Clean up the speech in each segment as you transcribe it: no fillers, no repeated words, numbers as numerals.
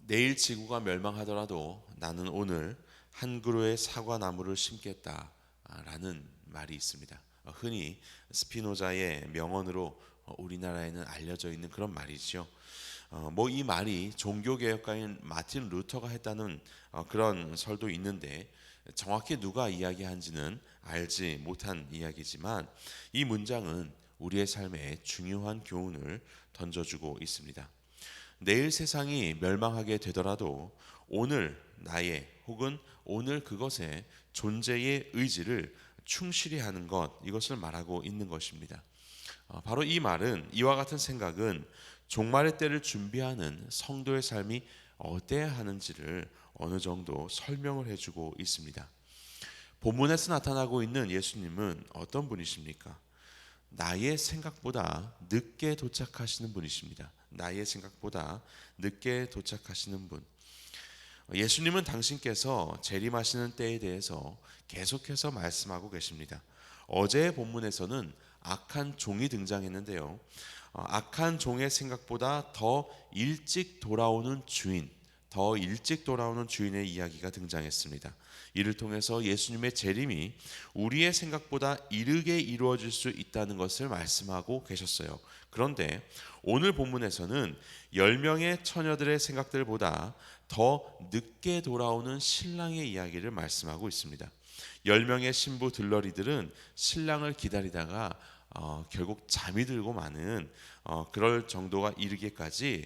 내일 지구가 멸망하더라도 나는 오늘 한 그루의 사과 나무를 심겠다라는 말이 있습니다. 흔히 스피노자의 명언으로 우리나라에는 알려져 있는 그런 말이죠. 뭐 이 말이 종교개혁가인 마틴 루터가 했다는 그런 설도 있는데 정확히 누가 이야기한지는 알지 못한 이야기지만 이 문장은 우리의 삶에 중요한 교훈을 던져주고 있습니다. 내일 세상이 멸망하게 되더라도 오늘 나의 혹은 오늘 그것의 존재의 의지를 충실히 하는 것, 이것을 말하고 있는 것입니다. 바로 이 말은, 이와 같은 생각은 종말의 때를 준비하는 성도의 삶이 어때야 하는지를 어느 정도 설명을 해주고 있습니다. 본문에서 나타나고 있는 예수님은 어떤 분이십니까? 나의 생각보다 늦게 도착하시는 분이십니다. 나의 생각보다 늦게 도착하시는 분. 예수님은 당신께서 재림하시는 때에 대해서 계속해서 말씀하고 계십니다. 어제의 본문에서는 악한 종이 등장했는데요. 악한 종의 생각보다 더 일찍 돌아오는 주인, 더 일찍 돌아오는 주인의 이야기가 등장했습니다. 이를 통해서 예수님의 재림이 우리의 생각보다 이르게 이루어질 수 있다는 것을 말씀하고 계셨어요. 그런데 오늘 본문에서는 10명의 처녀들의 생각들보다 더 늦게 돌아오는 신랑의 이야기를 말씀하고 있습니다. 10명의 신부 들러리들은 신랑을 기다리다가 결국 잠이 들고 마는 그럴 정도가 이르기까지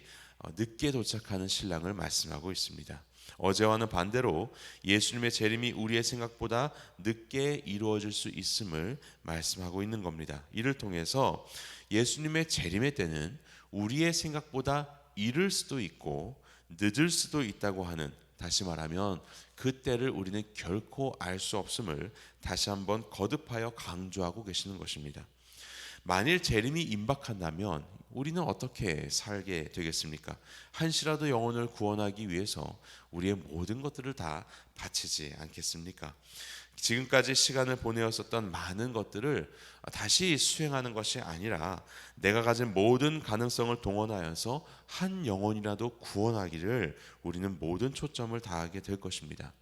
늦게 도착하는 신랑을 말씀하고 있습니다. 어제와는 반대로 예수님의 재림이 우리의 생각보다 늦게 이루어질 수 있음을 말씀하고 있는 겁니다. 이를 통해서 예수님의 재림의 때는 우리의 생각보다 이를 수도 있고 늦을 수도 있다고 하는, 다시 말하면 그 때를 우리는 결코 알 수 없음을 다시 한번 거듭하여 강조하고 계시는 것입니다. 만일 재림이 임박한다면 우리는 어떻게 살게 되겠습니까? 한시라도 영혼을 구원하기 위해서 우리의 모든 것들을 다 바치지 않겠습니까? 지금까지 시간을 보내었었던 많은 것들을 다시 수행하는 것이 아니라 내가 가진 모든 가능성을 동원하여서 한 영혼이라도 구원하기를 우리는 모든 초점을 다하게 될 것입니다.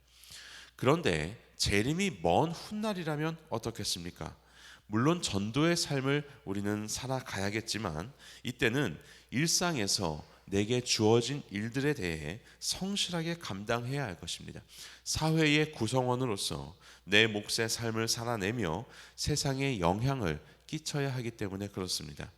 그런데 재림이 먼 훗날이라면 어떻겠습니까? 물론 전도의 삶을 우리는 살아가야겠지만 이때는 일상에서 내게 주어진 일들에 대해 성실하게 감당해야 할 것입니다. 사회의 구성원으로서 내 몫의 삶을 살아내며 세상에 영향을 끼쳐야 하기 때문에 그렇습니다.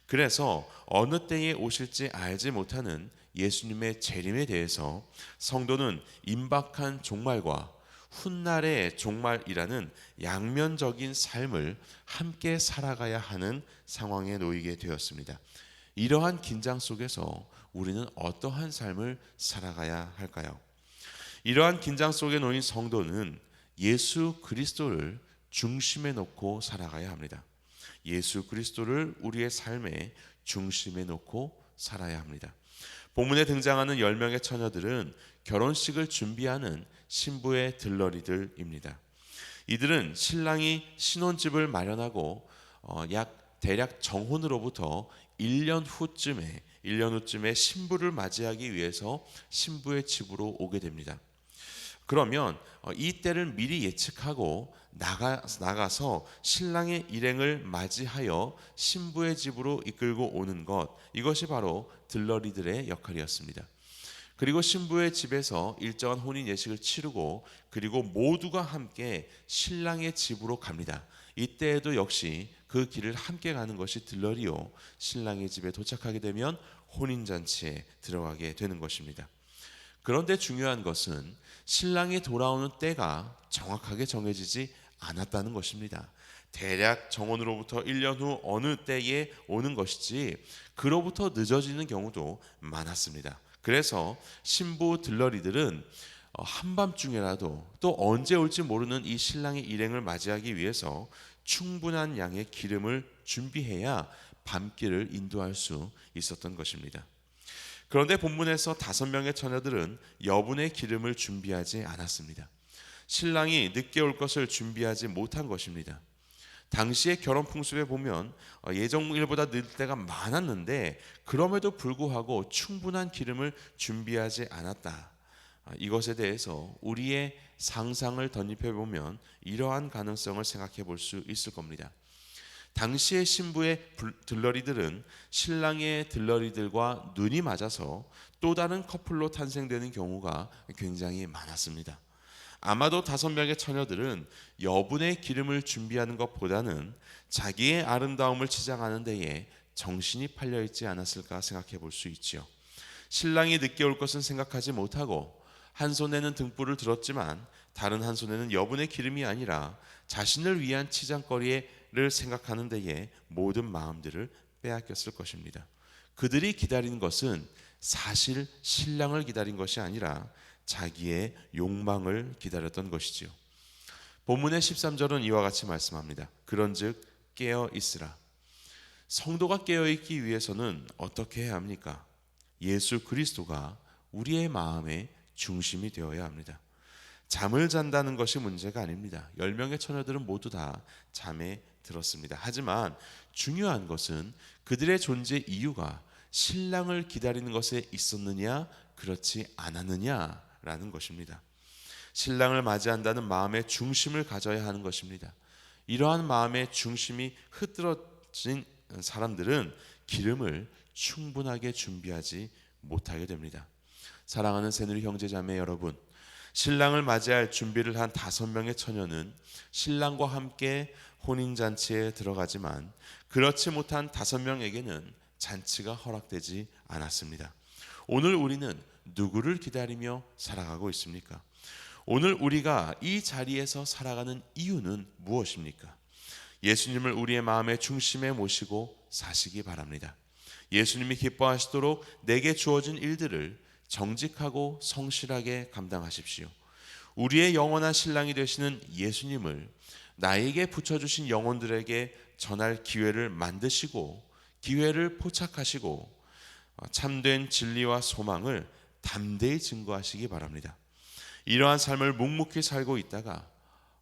그래서 어느 때에 오실지 알지 못하는 예수님의 재림에 대해서 성도는 임박한 종말과 훗날의 종말이라는 양면적인 삶을 함께 살아가야 하는 상황에 놓이게 되었습니다. 이러한 긴장 속에서 우리는 어떠한 삶을 살아가야 할까요? 이러한 긴장 속에 놓인 성도는 예수 그리스도를 중심에 놓고 살아가야 합니다. 예수 그리스도를 우리의 삶의 중심에 놓고 살아야 합니다. 본문에 등장하는 10명의 처녀들은 결혼식을 준비하는 신부의 들러리들입니다. 이들은 신랑이 신혼집을 마련하고 대략 정혼으로부터 1년 후쯤에 신부를 맞이하기 위해서 신부의 집으로 오게 됩니다. 그러면 이 때를 미리 예측하고 나가서 신랑의 일행을 맞이하여 신부의 집으로 이끌고 오는 것, 이것이 바로 들러리들의 역할이었습니다. 그리고 신부의 집에서 일정한 혼인 예식을 치르고 그리고 모두가 함께 신랑의 집으로 갑니다. 이때에도 역시 그 길을 함께 가는 것이 들러리요, 신랑의 집에 도착하게 되면 혼인잔치에 들어가게 되는 것입니다. 그런데 중요한 것은 신랑이 돌아오는 때가 정확하게 정해지지 않았다는 것입니다. 대략 정혼으로부터 1년 후 어느 때에 오는 것이지 그로부터 늦어지는 경우도 많았습니다. 그래서 신부 들러리들은 한밤중에라도 또 언제 올지 모르는 이 신랑의 일행을 맞이하기 위해서 충분한 양의 기름을 준비해야 밤길을 인도할 수 있었던 것입니다. 그런데 본문에서 5명의 처녀들은 여분의 기름을 준비하지 않았습니다. 신랑이 늦게 올 것을 준비하지 못한 것입니다. 당시의 결혼 풍습에 보면 예정일보다 늦을 때가 많았는데 그럼에도 불구하고 충분한 기름을 준비하지 않았다. 이것에 대해서 우리의 상상을 덧입혀 보면 이러한 가능성을 생각해 볼 수 있을 겁니다. 당시의 신부의 들러리들은 신랑의 들러리들과 눈이 맞아서 또 다른 커플로 탄생되는 경우가 굉장히 많았습니다. 아마도 5명의 처녀들은 여분의 기름을 준비하는 것보다는 자기의 아름다움을 치장하는 데에 정신이 팔려 있지 않았을까 생각해 볼 수 있지요. 신랑이 늦게 올 것은 생각하지 못하고 한 손에는 등불을 들었지만 다른 한 손에는 여분의 기름이 아니라 자신을 위한 치장거리를 생각하는 데에 모든 마음들을 빼앗겼을 것입니다. 그들이 기다린 것은 사실 신랑을 기다린 것이 아니라 자기의 욕망을 기다렸던 것이지요. 본문의 13절은 이와 같이 말씀합니다. 그런즉 깨어 있으라. 성도가 깨어 있기 위해서는 어떻게 해야 합니까? 예수 그리스도가 우리의 마음의 중심이 되어야 합니다. 잠을 잔다는 것이 문제가 아닙니다. 10명의 처녀들은 모두 다 잠에 들었습니다. 하지만 중요한 것은 그들의 존재 이유가 신랑을 기다리는 것에 있었느냐 그렇지 않았느냐라는 것입니다. 신랑을 맞이한다는 마음의 중심을 가져야 하는 것입니다. 이러한 마음의 중심이 흐트러진 사람들은 기름을 충분하게 준비하지 못하게 됩니다. 사랑하는 새누리 형제자매 여러분, 신랑을 맞이할 준비를 한 5명의 처녀는 신랑과 함께 혼인잔치에 들어가지만 그렇지 못한 5명에게는 잔치가 허락되지 않았습니다. 오늘 우리는 누구를 기다리며 살아가고 있습니까? 오늘 우리가 이 자리에서 살아가는 이유는 무엇입니까? 예수님을 우리의 마음의 중심에 모시고 사시기 바랍니다. 예수님이 기뻐하시도록 내게 주어진 일들을 정직하고 성실하게 감당하십시오. 우리의 영원한 신랑이 되시는 예수님을 나에게 붙여주신 영혼들에게 전할 기회를 만드시고 기회를 포착하시고 참된 진리와 소망을 담대히 증거하시기 바랍니다. 이러한 삶을 묵묵히 살고 있다가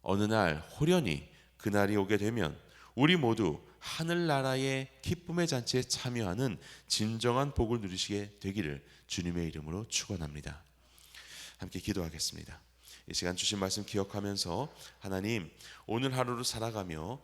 어느 날 호련히 그날이 오게 되면 우리 모두 하늘나라의 기쁨의 잔치에 참여하는 진정한 복을 누리시게 되기를 주님의 이름으로 축원합니다. 함께 기도하겠습니다. 이 시간 주신 말씀 기억하면서 하나님, 오늘 하루를 살아가며